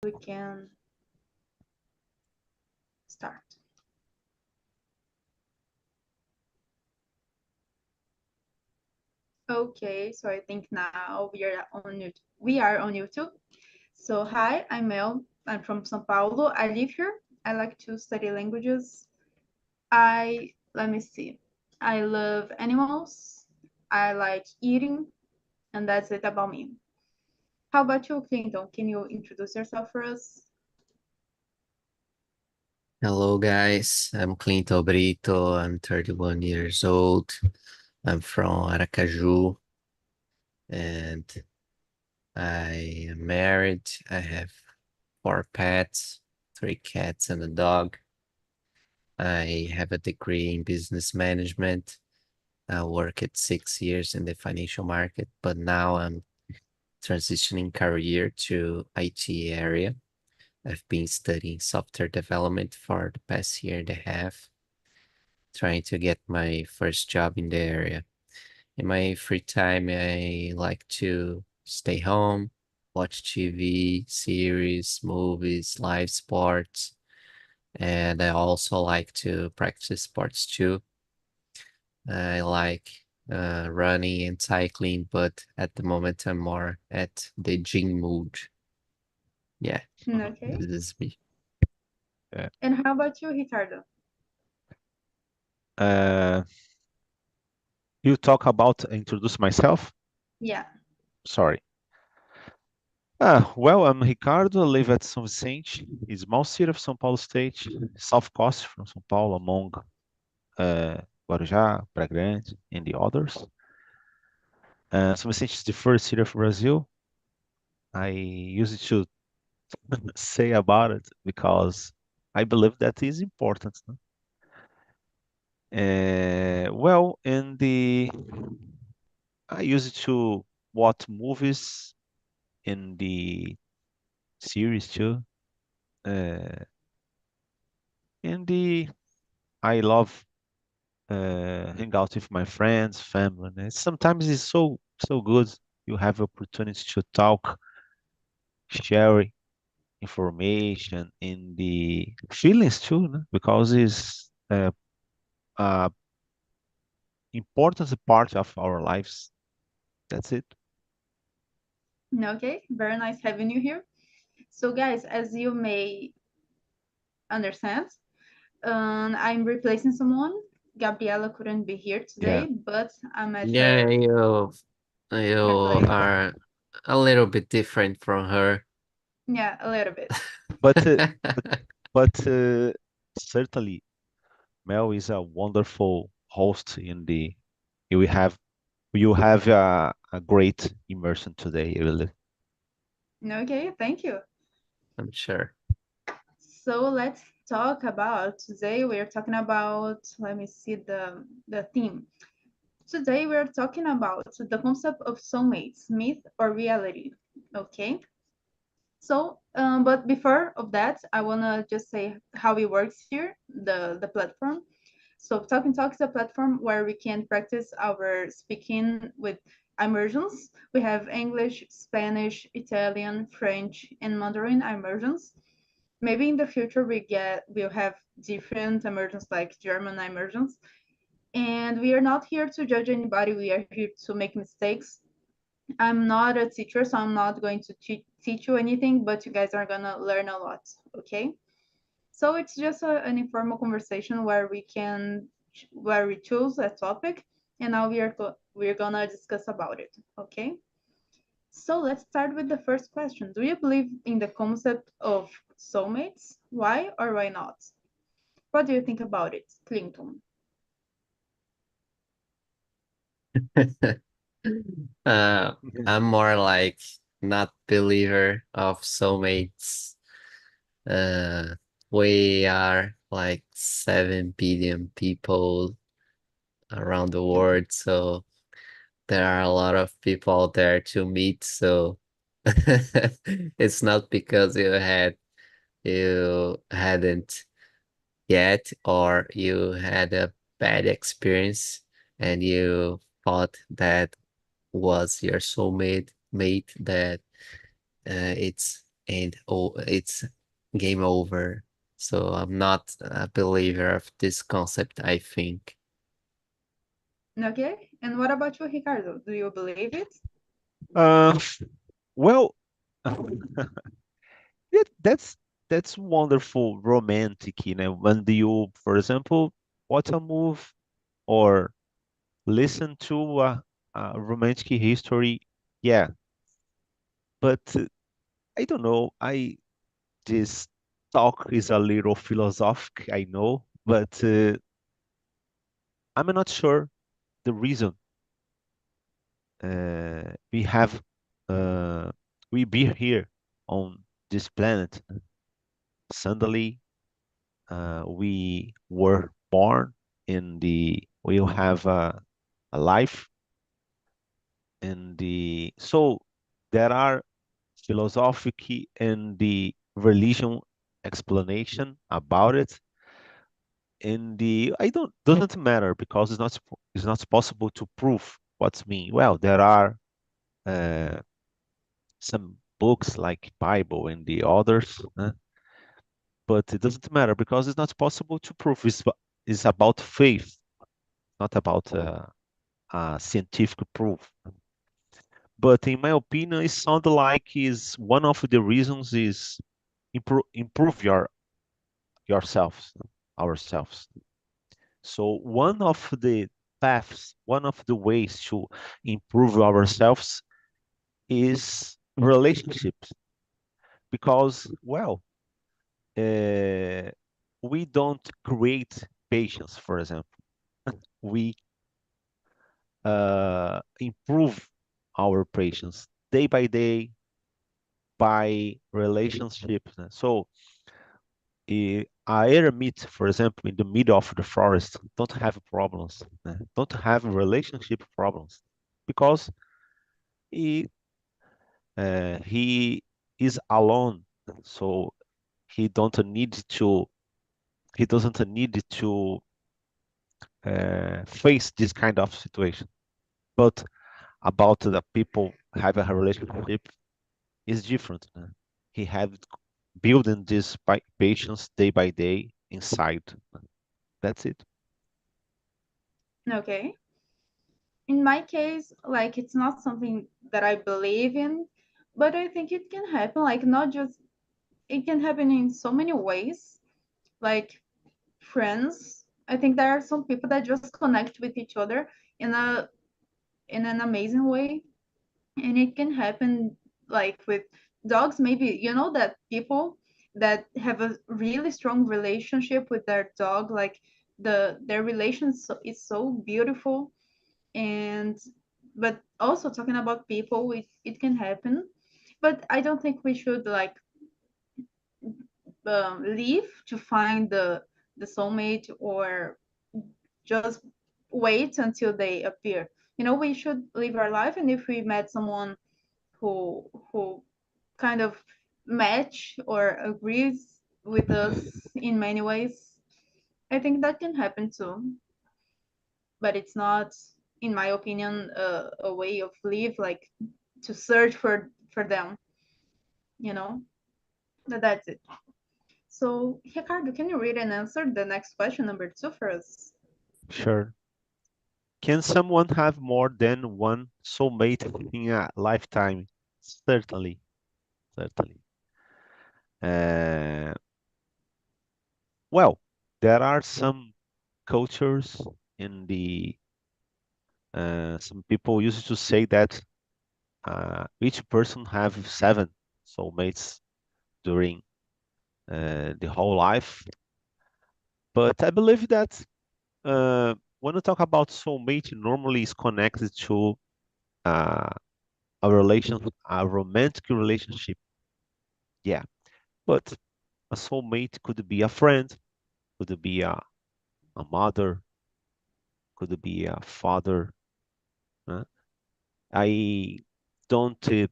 we can start. Okay, so I think now we are on YouTube. So hi, I'm Mel. I'm from São Paulo. I live here. I like to study languages. Let me see. I love animals. I like eating, and that's it about me. How about you, Clinton? Can you introduce yourself for us? Hello guys, I'm Clinton Brito. I'm 31 years old. I'm from Aracaju and I am married. I have four pets, three cats and a dog. I have a degree in business management. I worked 6 years in the financial market, but now I'm transitioning career to IT area. I've been studying software development for the past year and a half, trying to get my first job in the area. In my free time, I like to stay home, watch TV, series, movies, live sports, and I also like to practice sports too. I like running and cycling, but at the moment I'm more at the gym mood. Yeah, Okay. this is me. Yeah. And how about you, Ricardo? Uh, you talk about introduce myself? Yeah. Sorry. Well, I'm Ricardo. I live at São Vicente, a small city of São Paulo State, south coast from São Paulo, among Guarujá, Praia Grande, and the others. São Vicente is the first city of Brazil. I used to say about it because I believe that is important. No? Well, I used to watch movies in the series too. Uh, and the I love hang out with my friends, family. And sometimes it's so good. You have opportunity to talk, share information, and the feelings too, no? Because it's a important part of our lives. That's it. Okay. Very nice having you here. So, guys, as you may understand, I'm replacing someone. Gabriela couldn't be here Yeah. today, but I'm at Yeah, her you her place. are a little bit different from her. Yeah, a little bit. But but certainly Mel is a wonderful host in the we have you have a great immersion today, really. Okay, thank you. I'm sure. So let's talk about today. We're talking about, let me see the theme. Today we're talking about the concept of soulmates, myth or reality. Okay. So, but before of that, I wanna just say how it works here, the platform. So, Talking Talk is a platform where we can practice our speaking with immersions. We have English, Spanish, Italian, French, and Mandarin immersions. Maybe in the future we'll have different immersions like German immersions. And we are not here to judge anybody. We are here to make mistakes. I'm not a teacher, so I'm not going to teach you anything, but you guys are gonna learn a lot, okay? So it's just an informal conversation where we choose a topic, and now we're gonna discuss about it, okay? So let's start with the first question. Do you believe in the concept of soulmates? Why or why not? What do you think about it, Clinton? Uh, I'm more like not believer of soulmates. Uh, we are like 7 billion people around the world, so there are a lot of people out there to meet. So it's not because you hadn't yet or you had a bad experience and you thought that was your soulmate mate that it's and it's game over. So I'm not a believer of this concept, I think. Okay. And what about you, Ricardo? Do you believe it? Uh, well, that's wonderful, romantic. When do you, for example, watch a move or listen to a romantic history? Yeah, but I don't know. This talk is a little philosophic, I know, but I'm not sure the reason we have we be here on this planet. Suddenly, we were born in the we'll have a life in the so there are philosophic and the religion explanation about it. And the I don't doesn't matter because it's not possible to prove what's mean. Well, there are uh, some books like Bible and the others, but it doesn't matter because it's not possible to prove. It's about faith, not about scientific proof. But in my opinion, it sounds like is one of the reasons is improve yourselves, ourselves. So one of the paths, one of the ways to improve ourselves is relationships, because well, uh, we don't create patience, for example. We improve our patience day by day by relationships. So a eremit, for example, in the middle of the forest, don't have problems, don't have relationship problems, because he he is alone. So he don't need to he doesn't need to face this kind of situation. But about the people having a relationship is different. He have building this patience day by day inside. That's it. Okay. In my case, like it's not something that I believe in, but I think it can happen. Like not just it can happen in so many ways. Like friends. I think there are some people that just connect with each other in a in an amazing way. And it can happen like with dogs, maybe you know that people that have a really strong relationship with their dog, like their relation is so beautiful. And but also talking about people, it can happen, but I don't think we should like leave to find the soulmate or just wait until they appear. You know, we should live our life, and if we met someone who kind of match or agrees with us in many ways, I think that can happen too. But it's not, in my opinion, a way of live like to search for them. You know, but that's it. So, Ricardo, can you read and answer the next question, number two, for us? Sure. Can someone have more than one soulmate in a lifetime? Certainly, certainly. Uh, well, there are some cultures in the some people used to say that each person have seven soulmates during the whole life. But I believe that when we talk about soulmate, normally is connected to uh, a romantic relationship. Yeah, but a soulmate could be a friend, could be a mother, could be a father. uh. I don't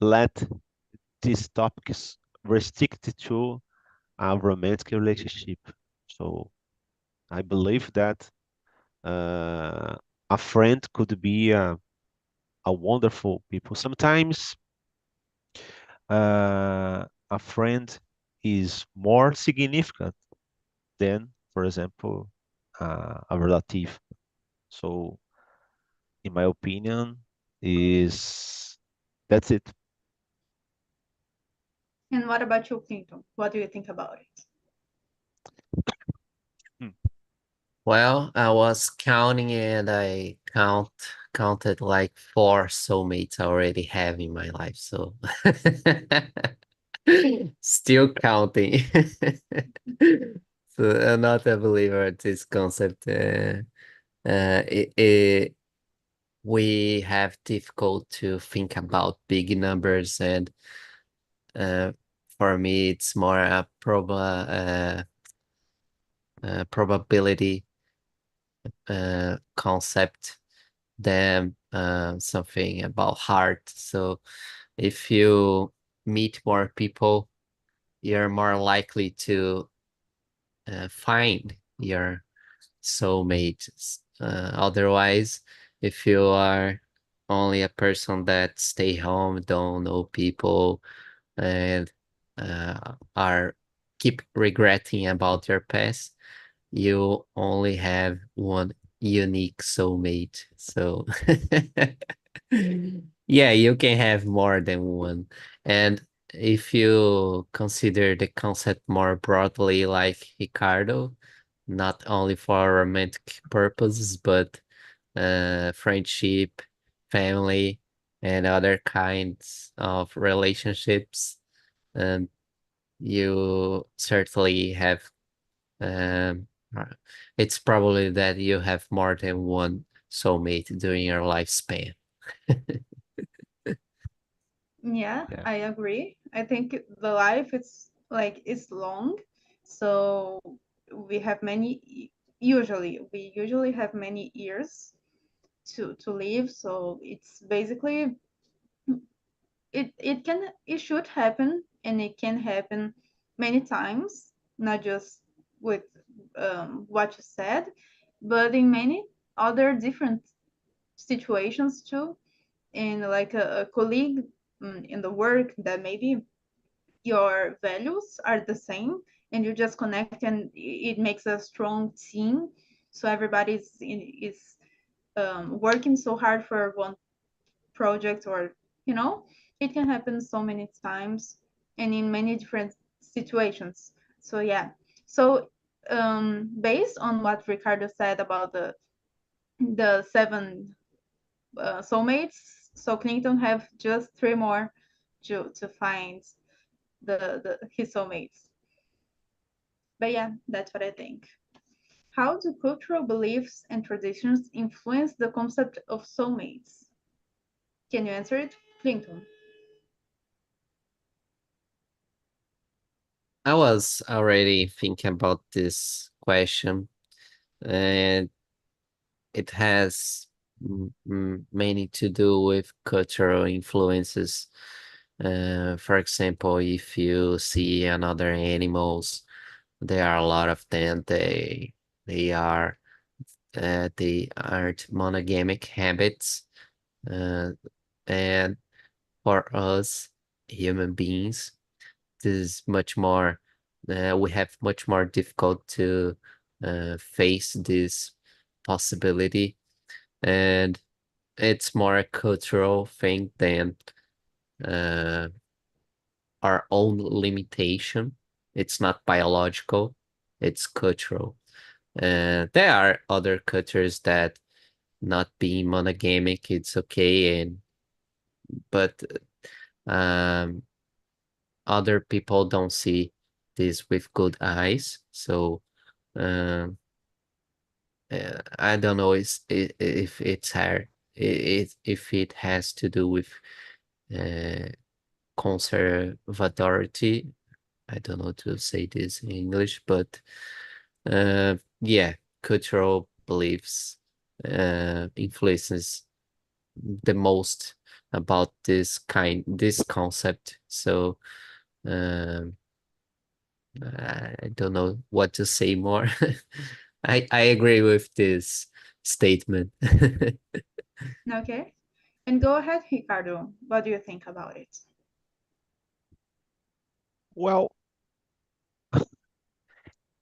let these topics restrict to a romantic relationship. So I believe that uh, a friend could be a wonderful people. Sometimes a friend is more significant than, for example, a relative. So, in my opinion, is that's it. And what about you, Clinton? What do you think about it? Hmm. Well, I was counting and I counted like 4 soulmates I already have in my life. So still counting. So I'm not a believer at this concept. We have difficult to think about big numbers, and uh, for me, it's more a probability concept than something about heart. So if you meet more people, you're more likely to find your soulmate. Otherwise, if you are only a person that stay home, don't know people, and are keep regretting about your past, you only have one unique soulmate. So yeah, you can have more than one. And if you consider the concept more broadly, like Ricardo, not only for romantic purposes, but friendship, family, and other kinds of relationships, um, you certainly have um, uh, it's probably that you have more than one soulmate during your lifespan. Yeah, Yeah. I agree. I think the life it's long, so we have we usually have many years to live. So it's basically it should happen, and it can happen many times, not just with what you said, but in many other different situations too. And like a colleague, in the work, that maybe your values are the same, and you just connect, and it makes a strong team. So is working so hard for one project, or you know it can happen so many times and in many different situations. So yeah. So based on what Ricardo said about the seven soulmates, so Clinton have just three more to find the his soulmates. But yeah, that's what I think. How do cultural beliefs and traditions influence the concept of soulmates? Can you answer it, Clinton? I was already thinking about this question, and it has many to do with cultural influences. For example, if you see another animals, there are a lot of them. They are they aren't monogamic habits, uh, and for us human beings, this is much more. We have much more difficult to face this possibility, and it's more a cultural thing than uh, our own limitation. It's not biological; it's cultural. There are other cultures that not being monogamic, it's okay, and but um, other people don't see this with good eyes. So um, I don't know if it's hard, if it has to do with uh, conservatority. I don't know to say this in English, but yeah, cultural beliefs influences the most about this concept. So um, I don't know what to say more. I agree with this statement. Okay. And go ahead, Ricardo. What do you think about it? Well,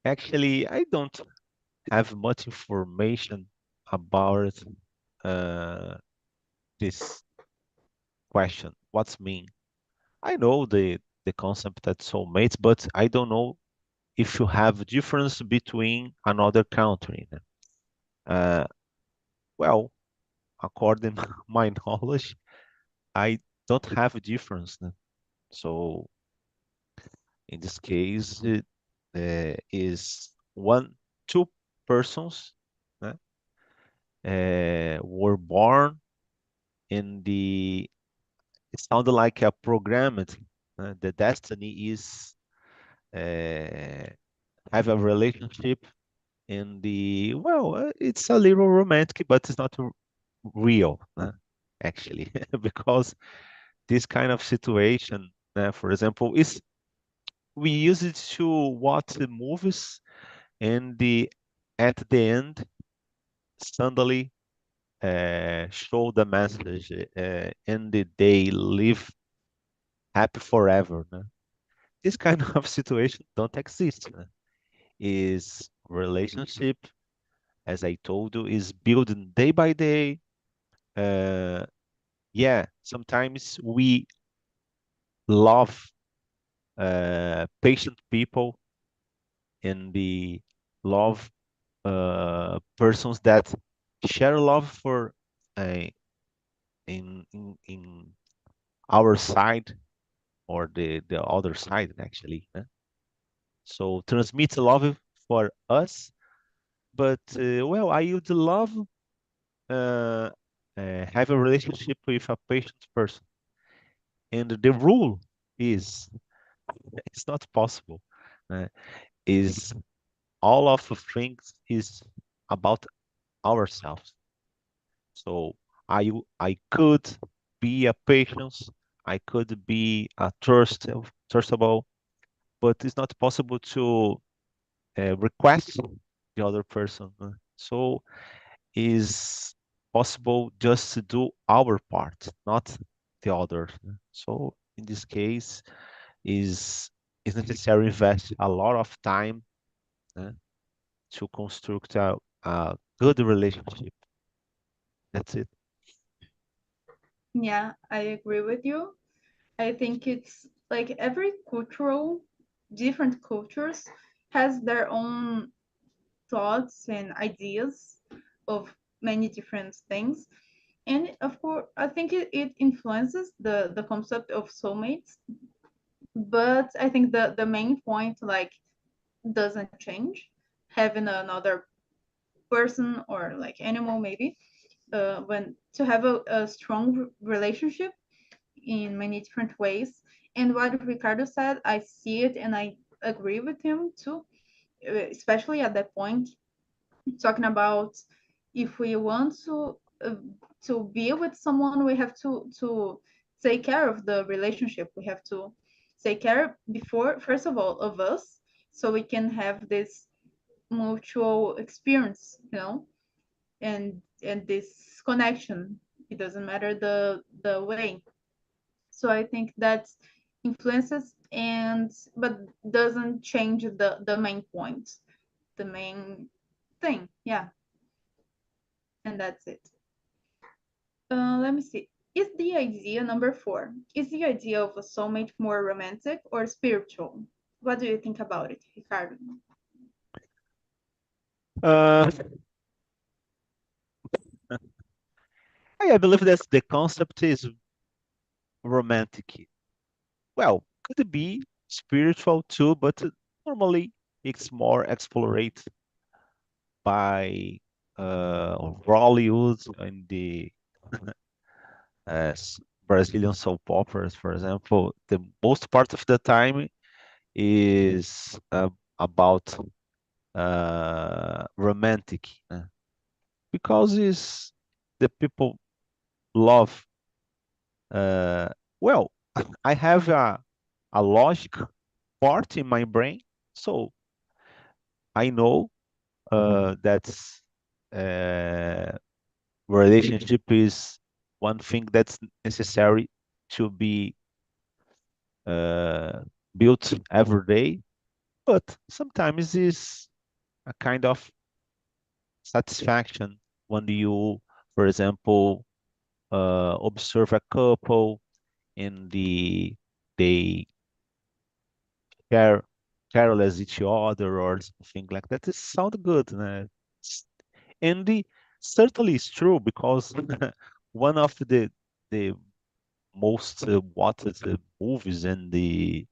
actually, I don't have much information about uh, this question. What's mean? I know the concept that soulmates, but I don't know if you have difference between another country. Uh, well, according to my knowledge, I don't have a difference. So in this case, it is one, two persons were born in the. It sounded like a programmed. The destiny is uh, have a relationship in the it's a little romantic, but it's not real, actually, because this kind of situation, for example, is we use it to watch the movies and the at the end suddenly show the message and they live happy forever. This kind of situation don't exist. Is relationship, as I told you, is building day by day. Uh, yeah, sometimes we love patient people and the love persons that share love for uh, in our side or the other side actually. So transmit love for us, but I would love uh, have a relationship with a patient person, and the rule is it's not possible. Uh, is all of the things is about ourselves. So I could be a patience, I could be a trustable, but it's not possible to request the other person. So is possible just to do our part, not the other. So in this case, is is necessary invest a lot of time uh, to construct a good relationship. That's it. Yeah, I agree with you. I think it's like every different cultures has their own thoughts and ideas of many different things. And of course, I think it influences the concept of soulmates. But I think the main point like doesn't change. Having another person or like animal maybe when to have a strong relationship in many different ways. And what Ricardo said, I see it and I agree with him too, especially at that point, talking about if we want to be with someone, we have to take care of the relationship. We have to take care before, first of all, of us, so we can have this mutual experience, and this connection. It doesn't matter the way. So I think that influences and but doesn't change the main point, the main thing. Yeah, and that's it. Let me see. Is the idea number 4? Is the idea of a soulmate more romantic or spiritual? What do you think about it, Ricardo? Uh, I believe that the concept is romantic. Well, could be spiritual too, but normally it's more explored by Hollywood and the Brazilian soap operas, for example. The most part of the time is about romantic because it's the people love. Uh, well, I have a logic part in my brain, so I know that's uh, relationship is one thing that's necessary to be built every day, but sometimes is a kind of satisfaction when you, for example, observe a couple and they care careless each other or something like that. It sound good, né? S- And certainly it's true because one of the most watched movies and the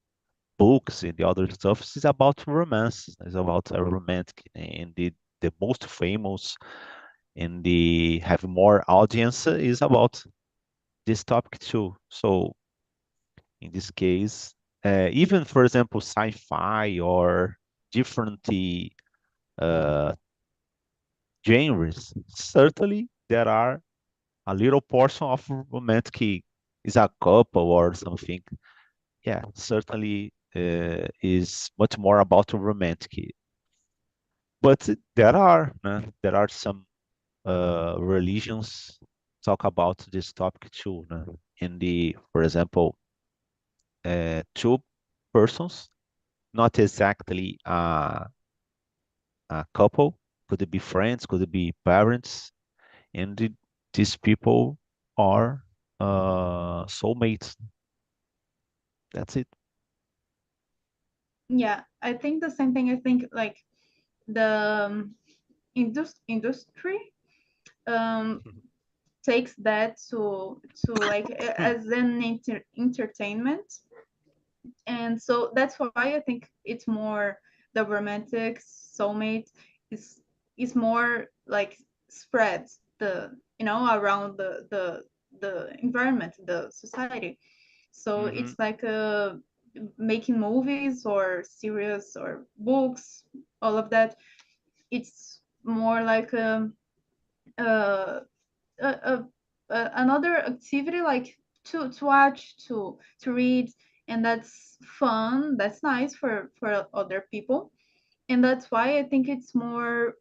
books and the other stuff is about romance. It's about a romantic and the most famous and the have more audience is about this topic too. So in this case, even for example, sci-fi or different uh, genres, certainly there are a little portion of romantic is a couple or something. Yeah, certainly is much more about romantic. But there are some religions talk about this topic too. Né? In the, for example, two persons, not exactly a couple, could be friends, could be parents, and these people are soulmates. That's it. Yeah, I think the same thing. I think like the industry um takes that to like as an entertainment, and so that's why I think it's more the romantic soulmate is is more like spread the around the environment, the society. So Hmm. it's like making movies or series or books, all of that. It's more like a, a, a, another activity like to watch, to read, and that's fun, that's nice for other people, and that's why I think it's more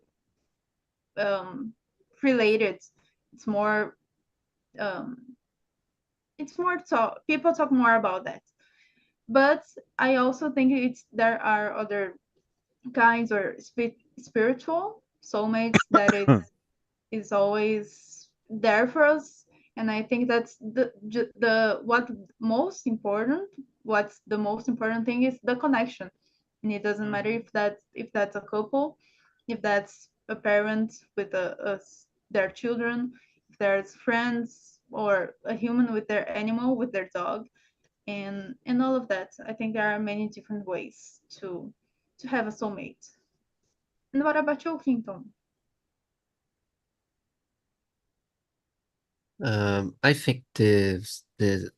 um related. It's more um talk, people talk more about that. But I also think it's there are other kinds or spiritual soulmates that is always there for us, and I think that's the what's the most important thing is the connection. And it doesn't matter Hmm. if that's a couple, if that's a parent with their children, if there's friends, or a human with their animal, with their dog, and all of that. I think there are many different ways to have a soulmate. And what about you, Clinton? I think the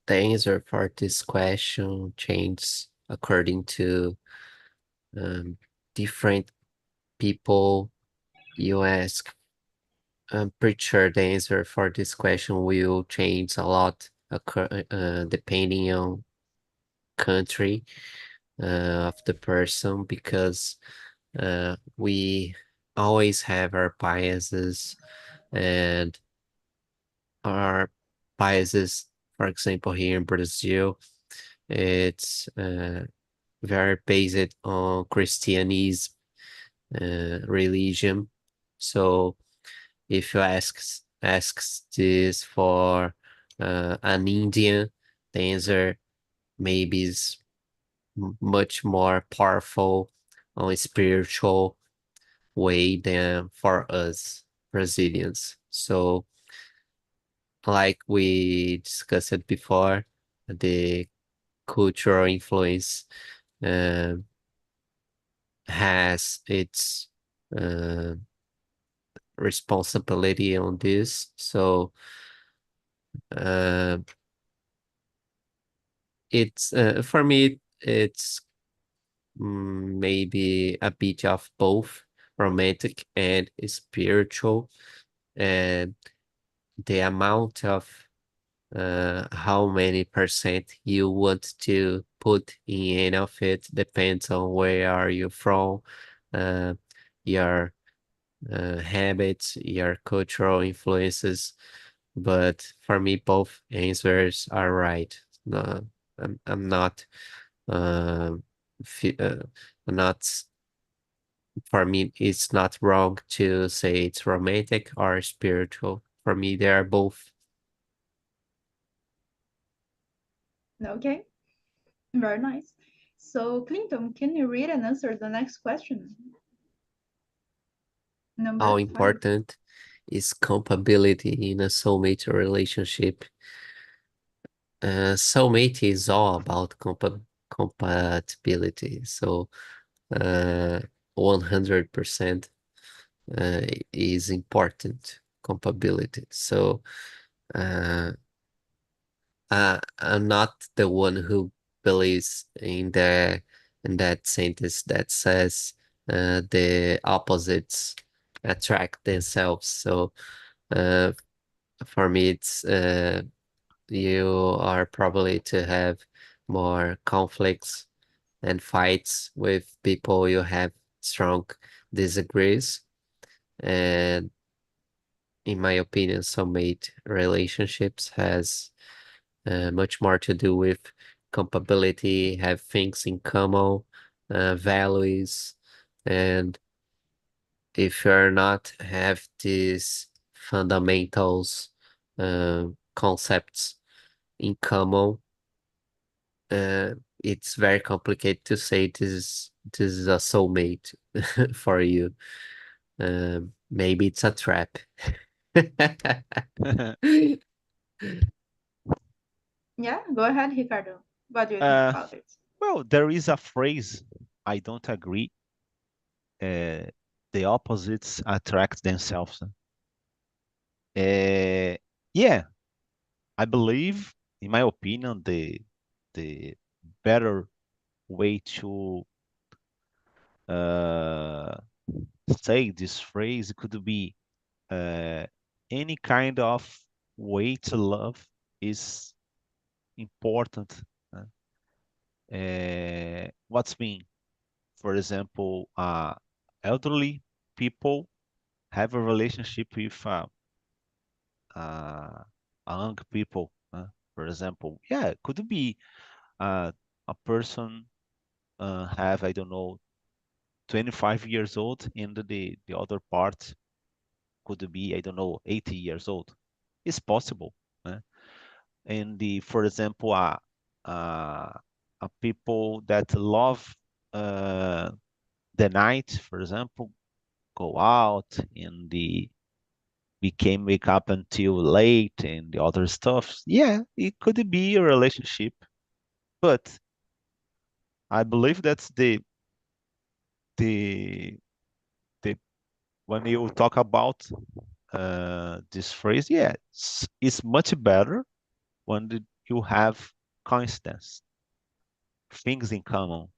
answer for this question changes according to um, different people you ask. I'm pretty sure the answer for this question will change a lot depending on country of the person, because we always have our biases, and our biases, for example, here in Brazil, it's very based on Christianism religion. So if you asks this for an Indian, the answer maybe is much more powerful on a spiritual way than for us Brazilians. So, like we discussed before, the cultural influence uh, has its uh, responsibility on this. So, uh, it's for me, it's maybe a bit of both romantic and spiritual, and the amount of how many percent you want to put in any of it depends on where are you from, uh, your habits, your cultural influences. But for me, both answers are right. No, I'm not Not for me, it's not wrong to say it's romantic or spiritual. For me, they are both. Okay, very nice. So, Clinton, can you read and answer the next question? How Number 5. important is compatibility in a soulmate relationship? Soulmate is all about compatibility. So, 100% is important compatibility. So, uh, I'm not the one who believes in that sentence that says the opposites attract themselves. So uh, for me, it's you are probably to have more conflicts and fights with people you have strong disagrees. And in my opinion, soulmate relationships has much more to do with compatibility, have things in common, values, and if you're not have these fundamentals, concepts in common, uh, it's very complicated to say this is a soulmate for you. Maybe it's a trap. Yeah, go ahead, Ricardo. What do you think about it? Well, there is a phrase I don't agree. The opposites attract themselves. Yeah, I believe, in my opinion, the better way to uh, say this phrase could be any kind of way to love is important. What's mean? For example, elderly people have a relationship with uh, young people. For example, yeah, it could be a person have, I don't know, 25 years old, and the other part could be, I don't know, 80 years old. It's possible. And for example, people that love uh, the night, for example, go out and the became wake up until late and the other stuff. Yeah, it could be a relationship, but I believe that's the the when you talk about this phrase, yeah, it's much better when you have coincidence, things in common.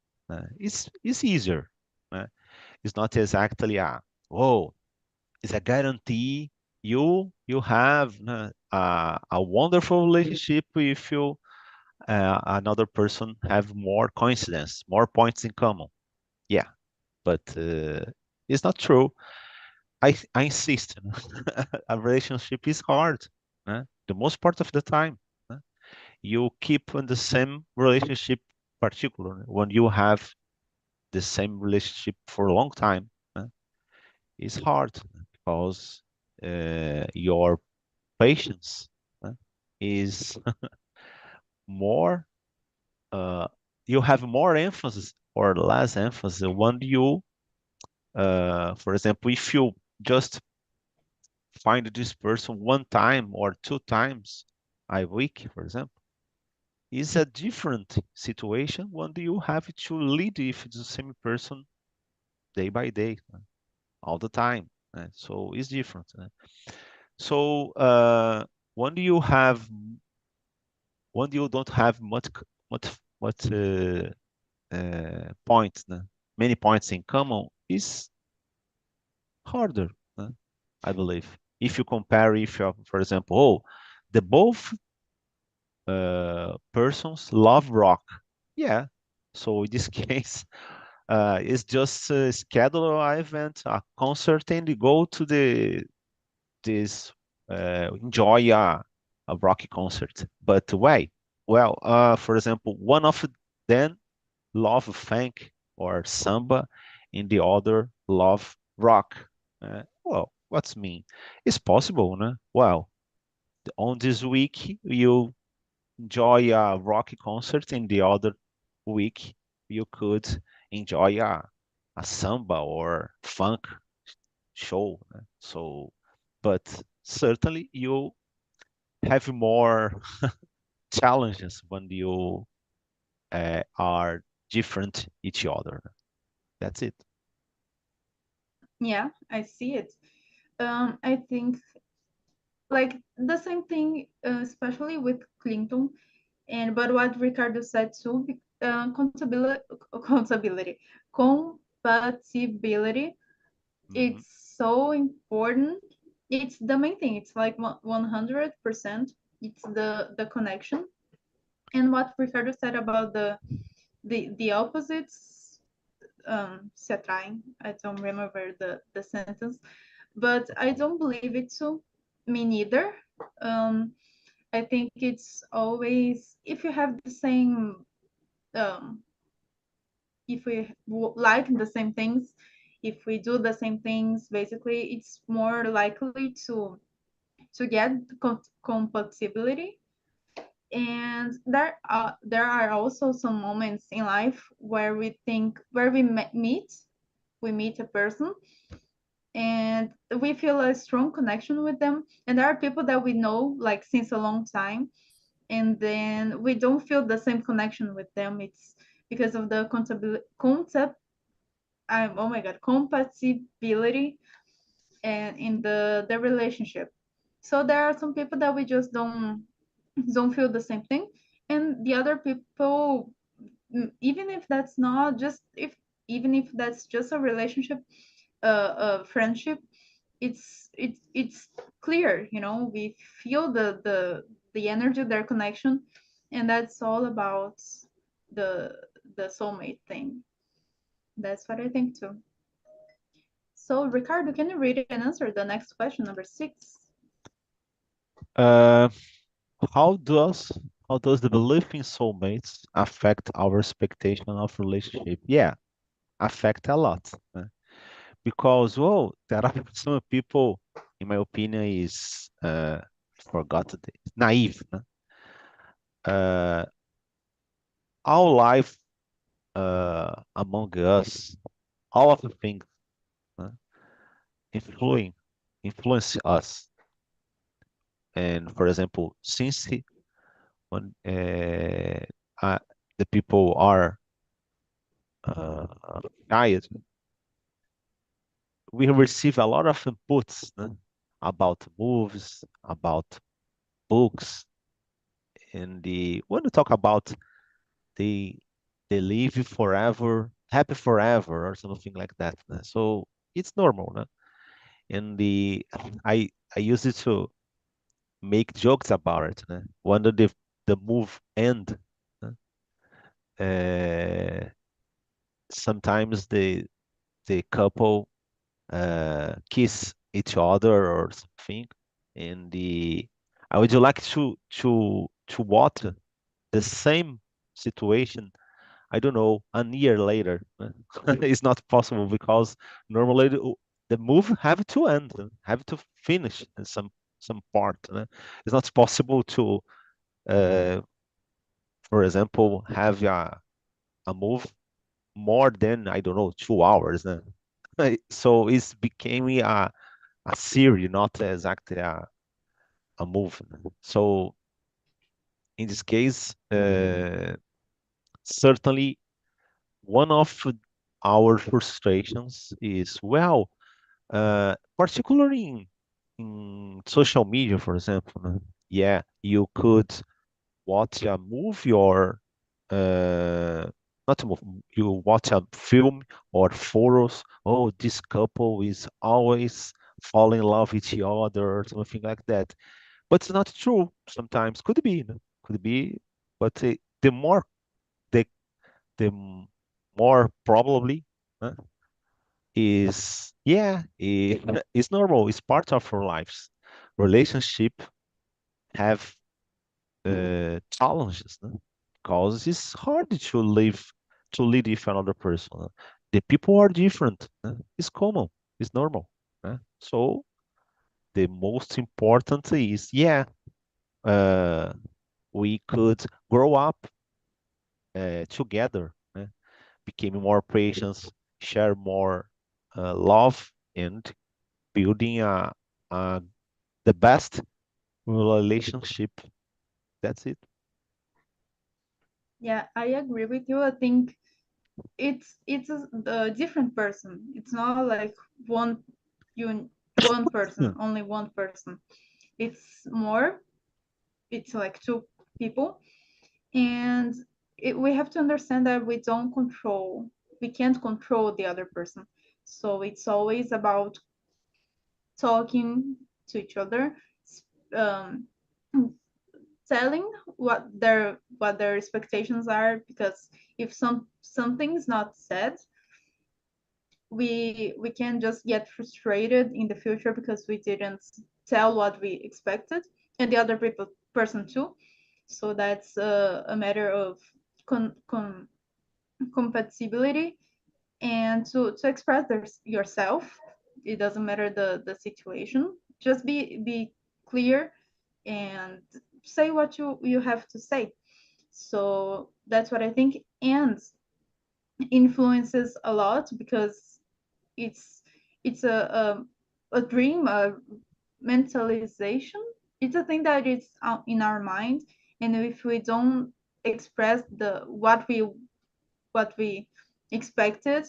It's easier. Uh, it's not exactly oh, it's a guarantee you have a wonderful relationship if you another person have more coincidence, more points in common. Yeah, but it's not true. I insist. A relationship is hard. The most part of the time, you keep in the same relationship, particularly when you have the same relationship for a long time. It's hard because your patience is more. Uh, you have more emphasis or less emphasis when you, for example, if you just find this person one time or two times a week, for example, is a different situation when you have to lead with the same person day by day, all the time. So it's different. So when you have when you don't have much points, many points in common, is harder, I believe. If you compare, if you, for example, the both persons love rock, yeah. So in this case, it's just schedule an event, a concert, and you go to this enjoy a rock concert. But why? Well, for example, one of them love funk or samba, and the other love rock. Well, what's mean? It's possible, né? Well, on this week you enjoy a rock concert, and the other week you could enjoy a samba or funk show, né? So, but certainly you have more challenges when you are different each other. That's it. Yeah, I see it. I think like the same thing, especially with Clinton, and but what Ricardo said too, accountability, compatibility. Mhm. It's so important. It's the main thing. It's like 100%. It's the connection. And what Ricardo said about the opposites se atraem. I don't remember the sentence, but I don't believe it to me neither. Um, I think it's always if you have the same um, if we like the same things, if we do the same things, basically, it's more likely to get compatibility. And there are also some moments in life where we think where we meet a person and we feel a strong connection with them, and there are people that we know like since a long time, and then we don't feel the same connection with them. It's because of the oh my god, compatibility and in the relationship. So there are some people that we just don't feel the same thing, and the other people, even if that's not just if even if that's just a relationship, a friendship, it's clear, we feel the energy, their connection, and that's all about the the soulmate thing. That's what I think too. So Ricardo, can you read and answer the next question, number 6? Uh, how does how does the belief in soulmates affect our expectation of relationship? Yeah, affect a lot. Because well, there are some people, in my opinion, is forgot this, naive. Uh, our life among us, all of the things uh, influence influence us. And for example, since when the people are uh, child, we receive a lot of inputs about movies, about books, and the when we talk about the they live forever, happy forever, or something like that. So it's normal. And I use it to make jokes about it. When the move end, uh, sometimes the couple kiss each other or something, and the I would like to watch the same situation. I don't know, a year later. It's not possible because normally the move have to end, have to finish in some part. It's not possible to, uh, for example, have a move more than I don't know 2 hours. So it's becoming a series, not exactly a move. So in this case, certainly one of our frustrations is well, particularly in social media, for example. Yeah, you could watch a movie or uh, not a movie, you watch a film or photos. Oh, this couple is always fall in love with each other or something like that. But it's not true. Sometimes could be, could be, but the more the more probably uh, is yeah, it's normal. It's part of our lives. Relationship have challenges, no? Because it's hard to live to lead with another person. The people are different. It's common. It's normal. So the most important is, uh, we could grow up together, became more patient, share more love, and building a the best relationship. That's it. Yeah, I agree with you. I think it's a different person. It's not like one one person, Hmm. only one person. It's more. It's like two people, and we have to understand that we can't control the other person. So it's always about talking to each other, um, telling what their expectations are, because if something's not said, we can just get frustrated in the future because we didn't tell what we expected, and the other person too. So that's a matter of compatibility, and to express yourself. It doesn't matter the situation, just be clear and say what you have to say. So that's what I think, and influences a lot because it's it's a dream, a mentalization. It's a thing that is in our mind, and if we don't express the what we expected,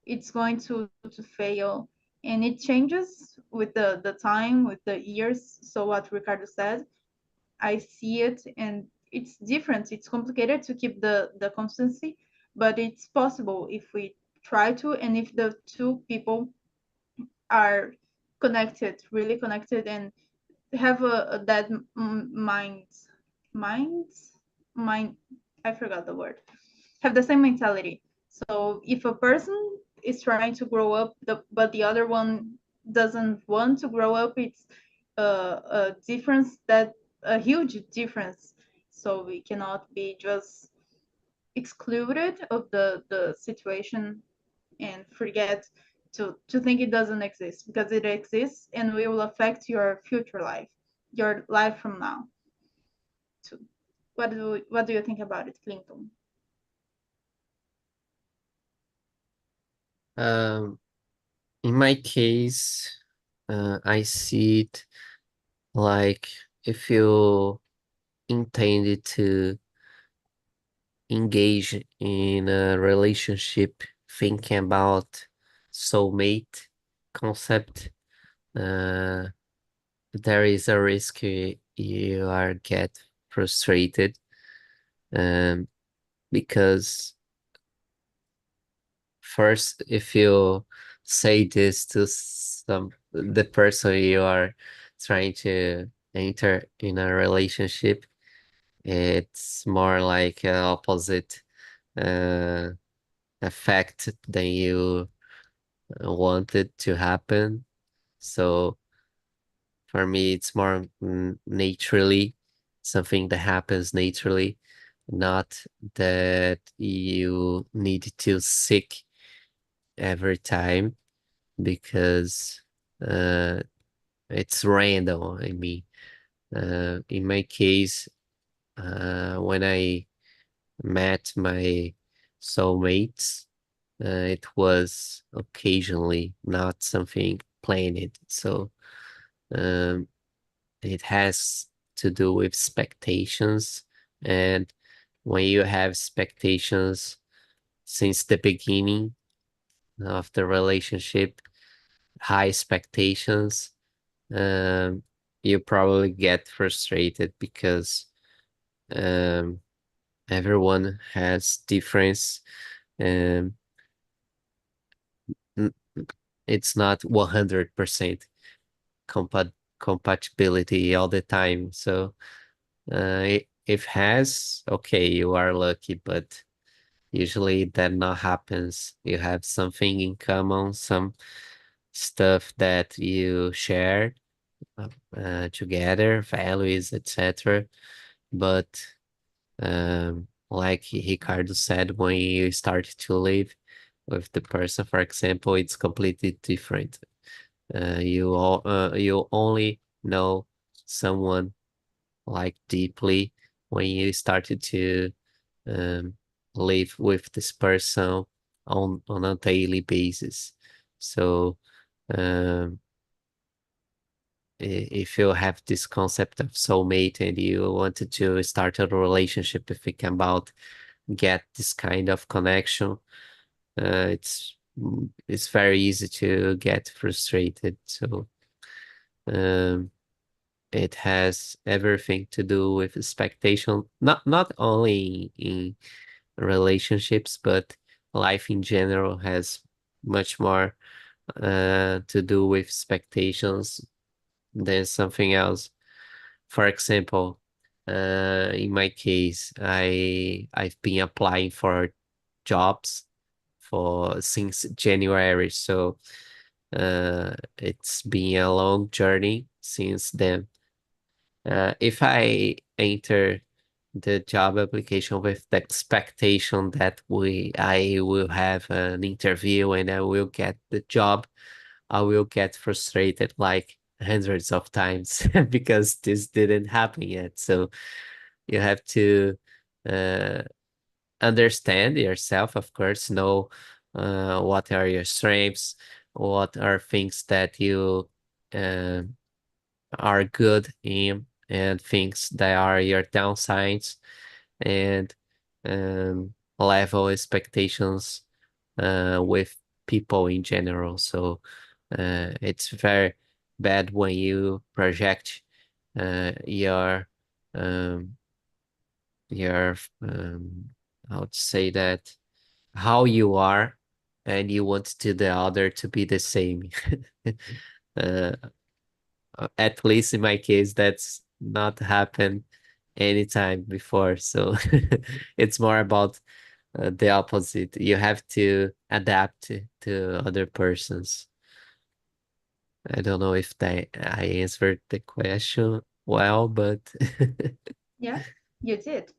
it's going to fail, and it changes with the time, with the years. So what Ricardo said, I see it, and it's different. It's complicated to keep the constancy, but it's possible if we try to, and if the two people are connected, really connected, and have that mind, mind, mind. I forgot the word. Have the same mentality. So if a person is trying to grow up, but the other one doesn't want to grow up, it's a difference, that a huge difference. So we cannot be just excluded of the situation and forget to think it doesn't exist, because it exists and will affect your future life, your life from now too. What do you think about it, Clinton? Um, in my case, I see it like if you intended to engage in a relationship thinking about soulmate concept, uh, there is a risk you are get frustrated, um, because first, if you say this to the person you are trying to enter in a relationship, it's more like an opposite uh, effect than you wanted to happen. So for me, it's more naturally something that happens naturally, not that you need to seek every time, because uh, it's random. I mean, in my case, when I met my soulmates, it was occasionally, not something planned. So um, it has to do with expectations. And when you have expectations since the beginning of the relationship, high expectations, um, you probably get frustrated because um, everyone has difference. Um, n- it's not 100% compatibility all the time. So if has, okay, you are lucky, but usually that not happens. You have something in common, some stuff that you share together, values, etc. But like Ricardo said, when you start to live with the person, for example, it's completely different. You only know someone like deeply when you started to um, live with this person on a daily basis. So um, if you have this concept of soulmate and you wanted to start a relationship, if you can about get this kind of connection, it's very easy to get frustrated. So um, it has everything to do with expectation, not only in relationships, but life in general has much more to do with expectations than something else. For example, in my case, I've been applying for jobs for since January, so it's been a long journey since then. If I enter the job application with the expectation that I will have an interview and I will get the job, I will get frustrated like hundreds of times because this didn't happen yet. So you have to uh, understand yourself, of course, know what are your strengths, what are things that you uh, are good in, and things that are your downsides, and level expectations with people in general. So it's very bad when you project your um, your how to say that, how you are, and you want to the other to be the same. uh, at least in my case, that's not happened anytime before. So it's more about the opposite. You have to adapt to other persons. I don't know if I answered the question well, but Yeah, you did.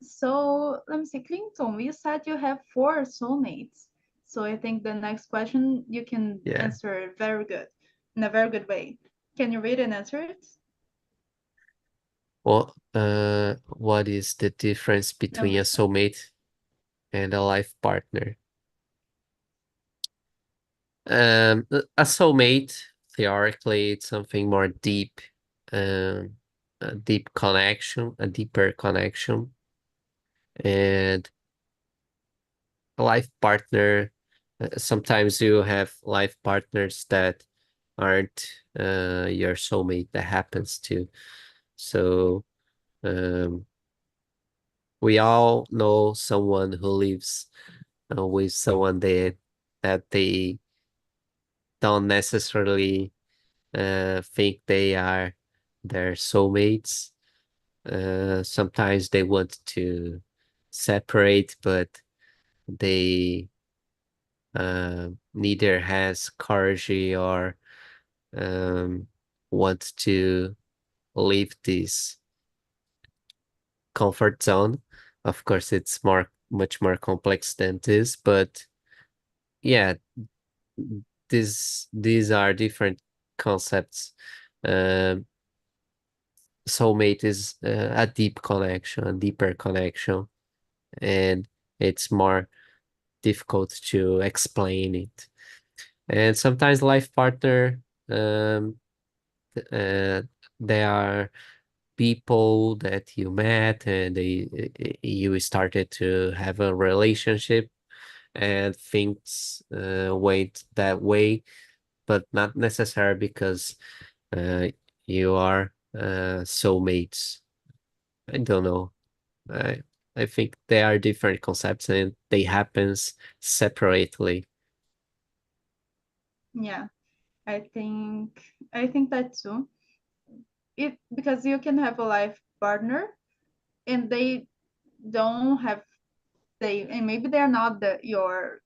So let me see, Clinton, you said you have four soulmates. So I think the next question you can yeah. answer very good, in a very good way. Can you read and answer it? Well, what is the difference between a Number seven. soulmate and a life partner? A soulmate, theoretically, it's something more deep, um, a deep connection, a deeper connection, and a life partner. Sometimes you have life partners that aren't your soulmate. That happens too. So um, we all know someone who lives with someone that they don't necessarily think they are their soulmates. Sometimes they want to separate, but they neither has courage or um, want to leave this comfort zone. Of course, it's much more complex than this, but yeah, these are different concepts. Um, Soulmate is a deep connection, a deeper connection, and it's more difficult to explain it. And sometimes life partner, um, uh, they are people that you met and you started to have a relationship and things went that way, but not necessarily because uh, you are soulmates. I don't know. I I think they are different concepts and they happens separately. Yeah, I think that too. It because you can have a life partner and they don't have they and maybe they're not your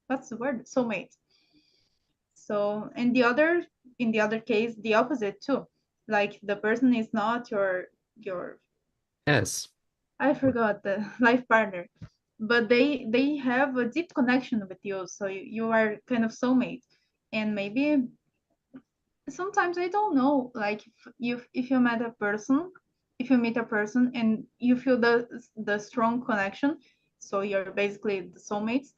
what's the word, soulmate. So in the other case, the opposite too. Like the person is not your Yes. I forgot the life partner, but they have a deep connection with you, so you are kind of soulmate. And maybe sometimes I don't know, like if you met a person, if you meet a person and you feel the strong connection, so you're basically the soulmates.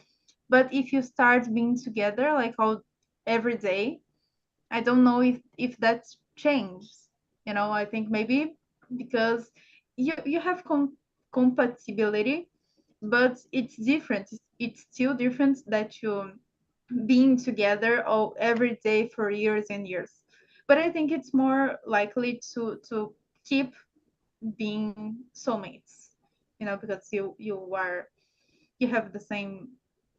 But if you start being together like all every day, I don't know if that's changed. I think maybe because you have compatibility, but it's different. It's still different that you being together all every day for years and years. But I think it's more likely to keep being soulmates, because you have the same,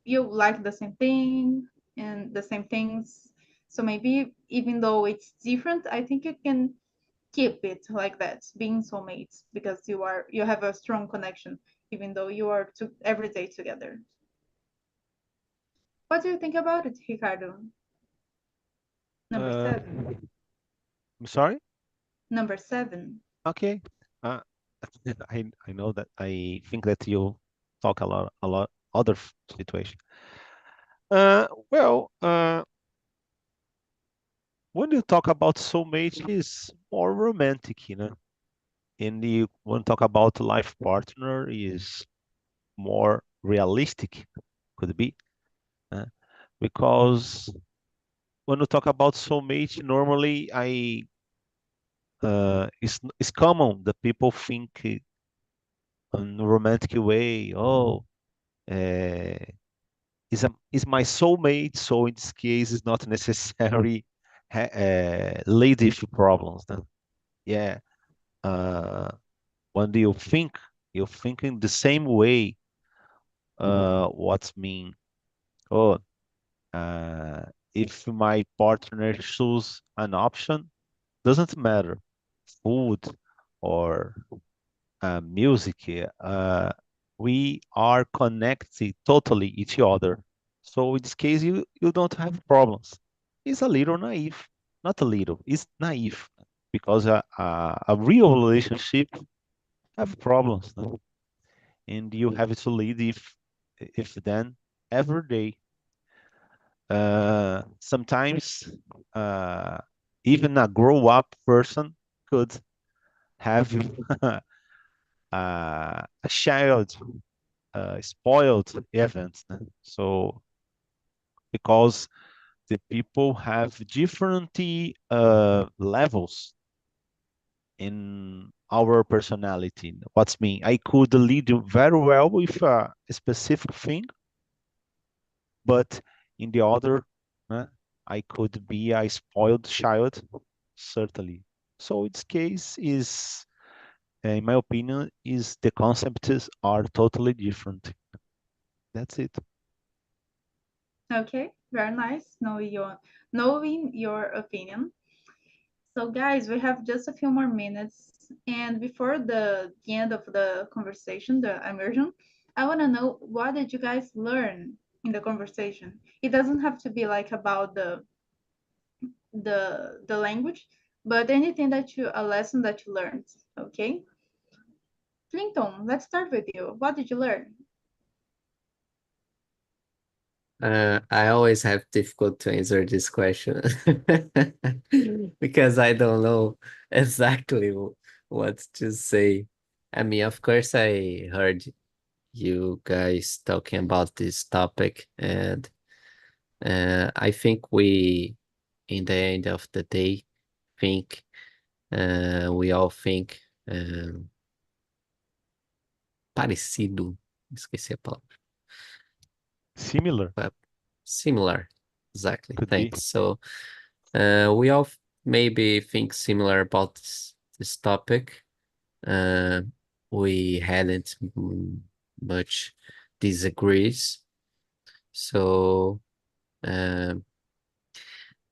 you like the same thing and the same things. So maybe even though it's different, I think you can keep it like that, being soulmates, because you have a strong connection, even though you are every day together. What do you think about it, Ricardo? Number Uh, 7. I'm sorry. Number 7. Okay. Uh, I know that I think that you talk a lot other situation. Well, when you talk about soulmate, is more romantic, and you when talk about life partner is more realistic, could be, uh, because when you talk about soulmate, normally it's common that people think in a romantic way. Oh, uh, is my soulmate. So in this case, it's not necessary lady issue problems. Then. Yeah. Uh, when you think in the same way. What's mean? Oh, uh, if my partner choose an option, doesn't matter, food or music. We are connected totally each other. So in this case, you don't have problems. It's a little naive, not a little. It's naive because a real relationship have problems, no? And you have to lead if then every day. Sometimes uh, even a grow up person could have a child spoiled event. So because the people have different levels in our personality. What's mean? I could lead you very well with a specific thing, but in the other, uh, I could be a spoiled child, certainly. So its case is, in my opinion, is the concepts are totally different. That's it. Okay, very nice knowing your opinion. So guys, we have just a few more minutes, and before the end of the conversation, the immersion, I want to know, what did you guys learn in the conversation? It doesn't have to be like about the language, but anything a lesson that you learned. Okay, Clinton, let's start with you. What did you learn? I always have difficult to answer this question because I don't know exactly what to say. I mean, of course, I heard you guys talking about this topic, and I think in the end of the day, think we all think parecido. Esqueci a palavra. Similar But similar, exactly. could be. Thanks. So we all maybe think similar about this topic. Uh, we hadn't much disagrees. So um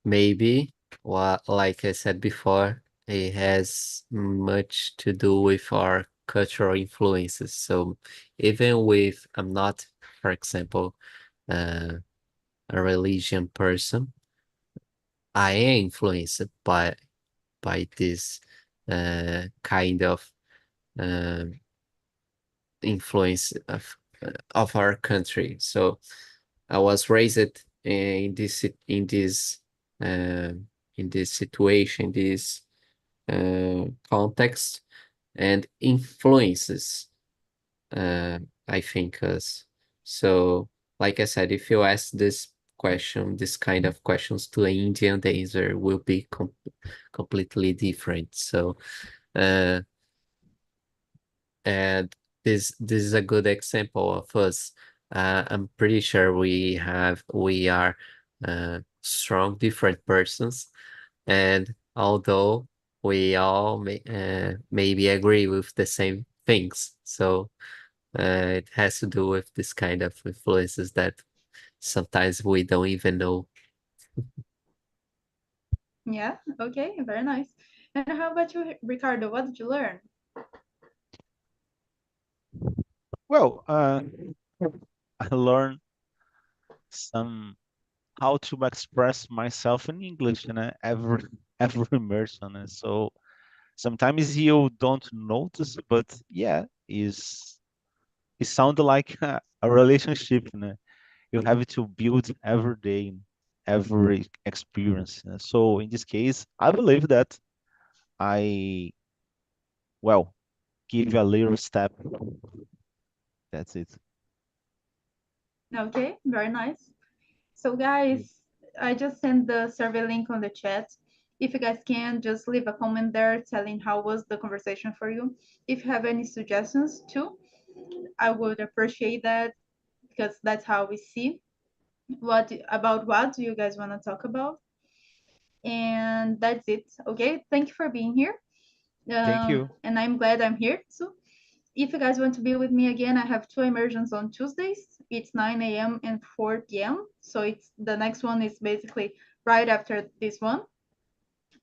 maybe what, like I said before, it has much to do with our cultural influences. So even with I'm not, for example, uh, a religion person, I am influenced by this kind of influence of our country. So I was raised in this in this situation, this context, and influences I think us. So, like I said, if you ask this kind of questions to an Indian, the answer will be completely different. So, uh, and this is a good example of us. I'm pretty sure we are strong, different persons, and although we all maybe agree with the same things, so it has to do with this kind of influences that sometimes we don't even know. Yeah, okay, very nice. And how about you, Ricardo? What did you learn? Well, I learned some how to express myself in English in every every immersion, and so sometimes you don't notice, but yeah, is it sounds like a relationship, né? You have to build every day, every experience. So in this case, I believe that I well give you a little step. That's it. Okay, very nice. So guys, I just sent the survey link on the chat. If you guys can, just leave a comment there telling how was the conversation for you. If you have any suggestions too, I would appreciate that because that's how we see what do you guys want to talk about. And that's it. Okay, thank you for being here. Thank you. And I'm glad I'm here too. If you guys want to be with me again, I have two immersions on Tuesdays. It's 9 a.m. and 4 p.m. So it's the next one is basically right after this one.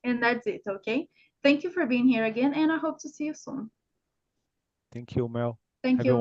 And that's it, okay? Thank you for being here again, and I hope to see you soon. Thank you, Mel. Thank Have a you.